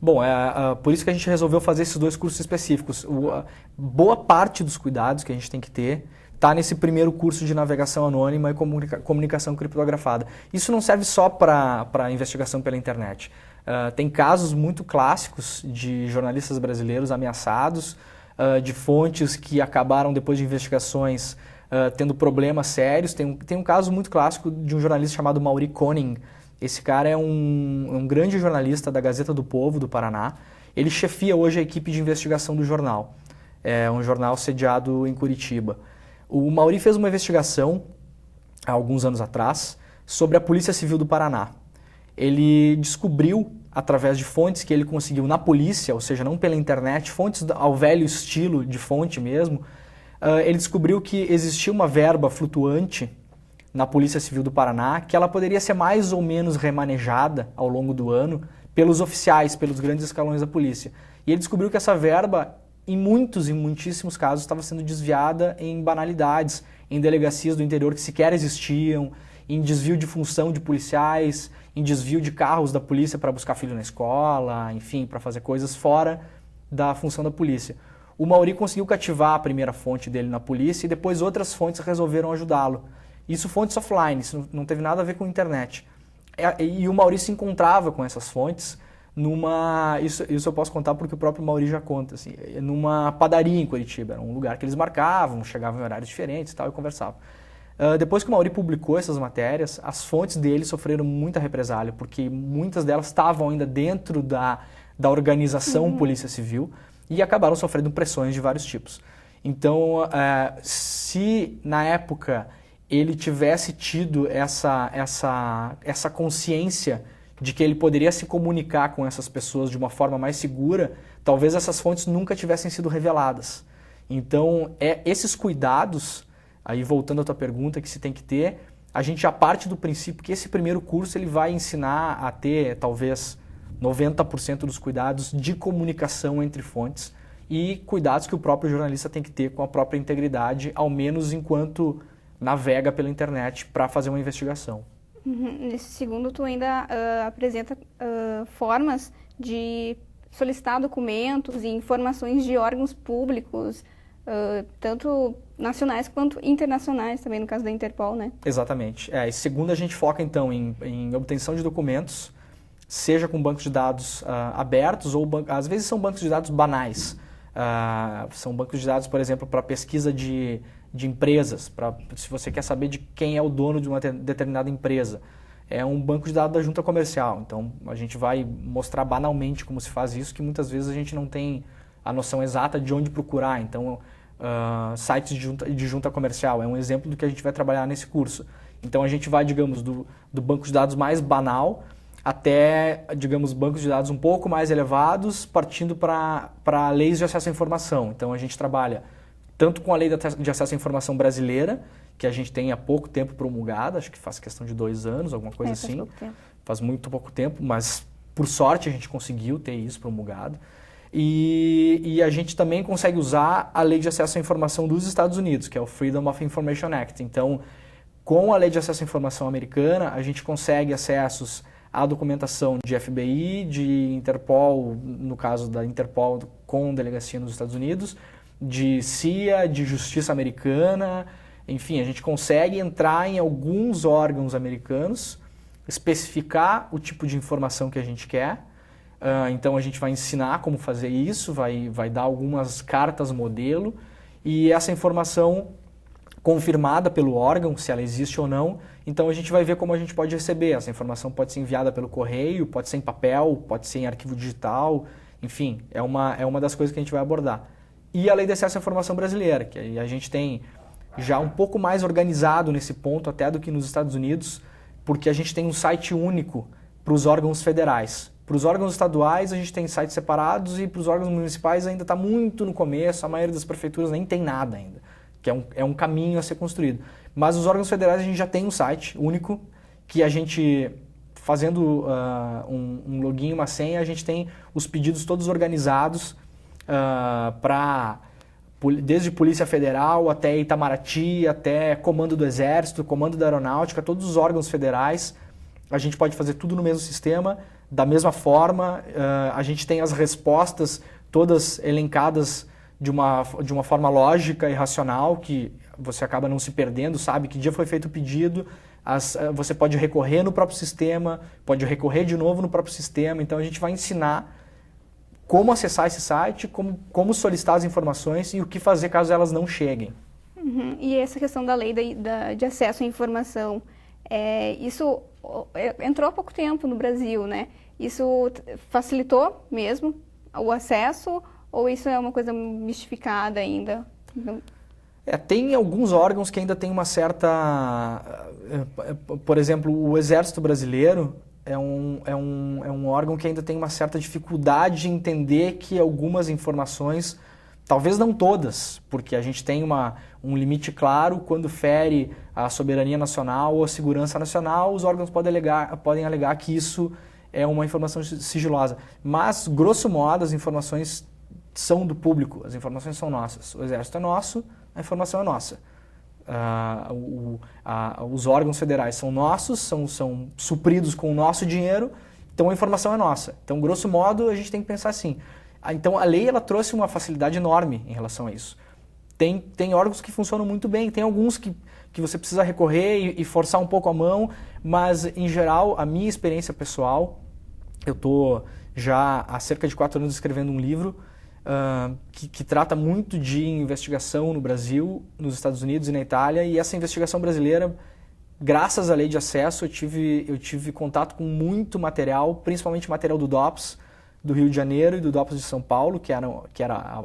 Bom, por isso que a gente resolveu fazer esses 2 cursos específicos. Boa parte dos cuidados que a gente tem que ter está nesse primeiro curso de navegação anônima e comunicação criptografada. Isso não serve só para investigação pela internet. Tem casos muito clássicos de jornalistas brasileiros ameaçados, de fontes que acabaram, depois de investigações, tendo problemas sérios. Tem um caso muito clássico de um jornalista chamado Maury Koning. Esse cara é um grande jornalista da Gazeta do Povo, do Paraná. Ele chefia hoje a equipe de investigação do jornal. É um jornal sediado em Curitiba. O Maury fez uma investigação, há alguns anos atrás, sobre a Polícia Civil do Paraná. Ele descobriu, através de fontes que ele conseguiu na polícia, ou seja, não pela internet, fontes ao velho estilo de fonte mesmo, ele descobriu que existia uma verba flutuante na Polícia Civil do Paraná, que ela poderia ser mais ou menos remanejada ao longo do ano pelos oficiais, pelos grandes escalões da polícia. E ele descobriu que essa verba, em muitíssimos casos, estava sendo desviada em banalidades, em delegacias do interior que sequer existiam, em desvio de função de policiais, em desvio de carros da polícia para buscar filho na escola, enfim, para fazer coisas fora da função da polícia. O Maury conseguiu cativar a primeira fonte dele na polícia e depois outras fontes resolveram ajudá-lo. Isso fontes offline, isso não teve nada a ver com a internet. E o Maury se encontrava com essas fontes isso eu posso contar porque o próprio Maury já conta, assim, numa padaria em Curitiba. Era um lugar que eles marcavam, chegavam em horários diferentes e tal, e conversavam. Depois que o Maury publicou essas matérias, as fontes dele sofreram muita represália, porque muitas delas estavam ainda dentro da organização Polícia Civil e acabaram sofrendo pressões de vários tipos. Então, se na época ele tivesse tido essa consciência de que ele poderia se comunicar com essas pessoas de uma forma mais segura, talvez essas fontes nunca tivessem sido reveladas. Então, esses cuidados, aí voltando à tua pergunta, que se tem que ter, a gente já parte do princípio que esse primeiro curso ele vai ensinar a ter, talvez, 90% dos cuidados de comunicação entre fontes e cuidados que o próprio jornalista tem que ter com a própria integridade, ao menos enquanto navega pela internet para fazer uma investigação. Nesse segundo, tu ainda apresenta formas de solicitar documentos e informações de órgãos públicos, tanto nacionais quanto internacionais, também no caso da Interpol, né? Exatamente. E segundo, a gente foca então em obtenção de documentos, seja com bancos de dados abertos ou às vezes são bancos de dados banais. São bancos de dados, por exemplo, para pesquisa de empresas, se você quer saber de quem é o dono de uma determinada empresa. É um banco de dados da junta comercial, então a gente vai mostrar banalmente como se faz isso, que muitas vezes a gente não tem a noção exata de onde procurar. Então, sites de junta comercial é um exemplo do que a gente vai trabalhar nesse curso. Então a gente vai, digamos, do banco de dados mais banal até, digamos, bancos de dados um pouco mais elevados, partindo para leis de acesso à informação. Então a gente trabalha tanto com a lei de acesso à informação brasileira, que a gente tem há pouco tempo promulgada, acho que faz questão de 2 anos, alguma coisa assim. Faz pouco tempo. Faz muito pouco tempo, mas por sorte a gente conseguiu ter isso promulgado. E a gente também consegue usar a lei de acesso à informação dos Estados Unidos, que é o Freedom of Information Act. Então, com a lei de acesso à informação americana, a gente consegue acessos à documentação de FBI, de Interpol, no caso da Interpol com delegacia nos Estados Unidos, de CIA, de Justiça Americana, enfim, a gente consegue entrar em alguns órgãos americanos, especificar o tipo de informação que a gente quer. Então a gente vai ensinar como fazer isso, vai dar algumas cartas modelo, e essa informação confirmada pelo órgão, se ela existe ou não, então a gente vai ver como a gente pode receber. Essa informação pode ser enviada pelo correio, pode ser em papel, pode ser em arquivo digital, enfim, é uma das coisas que a gente vai abordar. E a Lei de Acesso à Informação Brasileira, que a gente tem já um pouco mais organizado nesse ponto até do que nos Estados Unidos, porque a gente tem um site único para os órgãos federais. Para os órgãos estaduais a gente tem sites separados e para os órgãos municipais ainda está muito no começo, a maioria das prefeituras nem tem nada ainda, que é um caminho a ser construído. Mas os órgãos federais a gente já tem um site único, que a gente, fazendo um login, uma senha, a gente tem os pedidos todos organizados desde Polícia Federal até Itamaraty, até Comando do Exército, Comando da Aeronáutica, todos os órgãos federais. A gente pode fazer tudo no mesmo sistema, Da mesma forma, a gente tem as respostas todas elencadas de uma forma lógica e racional, que você acaba não se perdendo, sabe que dia foi feito o pedido, você pode recorrer no próprio sistema, pode recorrer de novo no próprio sistema. Então a gente vai ensinar como acessar esse site, como solicitar as informações e o que fazer caso elas não cheguem. Uhum. E essa questão da lei de acesso à informação, isso entrou há pouco tempo no Brasil, né? Isso facilitou mesmo o acesso ou isso é uma coisa mistificada ainda? Tem alguns órgãos que ainda tem uma certa... Por exemplo, o Exército Brasileiro é um órgão que ainda tem uma certa dificuldade de entender que algumas informações, talvez não todas, porque a gente tem um limite claro, quando fere a soberania nacional ou a segurança nacional, os órgãos podem alegar que isso é uma informação sigilosa. Mas, grosso modo, as informações são do público, as informações são nossas. O Exército é nosso, a informação é nossa. Os órgãos federais são nossos, são supridos com o nosso dinheiro, então a informação é nossa. Então, grosso modo, a gente tem que pensar assim. Então, a lei ela trouxe uma facilidade enorme em relação a isso. Tem órgãos que funcionam muito bem, tem alguns que você precisa recorrer e forçar um pouco a mão, mas, em geral, a minha experiência pessoal, eu estou já há cerca de 4 anos escrevendo um livro que trata muito de investigação no Brasil, nos Estados Unidos e na Itália, e essa investigação brasileira, graças à lei de acesso, eu tive contato com muito material, principalmente material do DOPS, do Rio de Janeiro e do DOPS de São Paulo, que era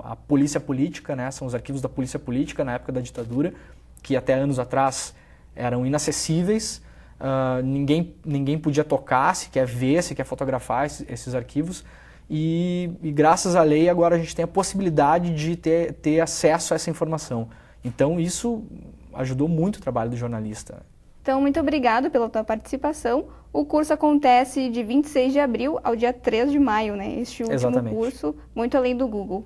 a polícia política, né? São os arquivos da polícia política na época da ditadura, que até anos atrás eram inacessíveis, ninguém podia tocar, se quer ver, se quer fotografar esses arquivos. E graças à lei agora a gente tem a possibilidade de ter acesso a essa informação. Então isso ajudou muito o trabalho do jornalista. Então, muito obrigado pela tua participação. O curso acontece de 26 de abril ao dia 3 de maio, né? Este último Exatamente. Curso, muito além do Google.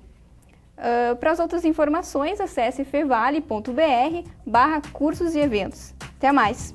Para as outras informações, acesse fevale.br/cursos e eventos. Até mais!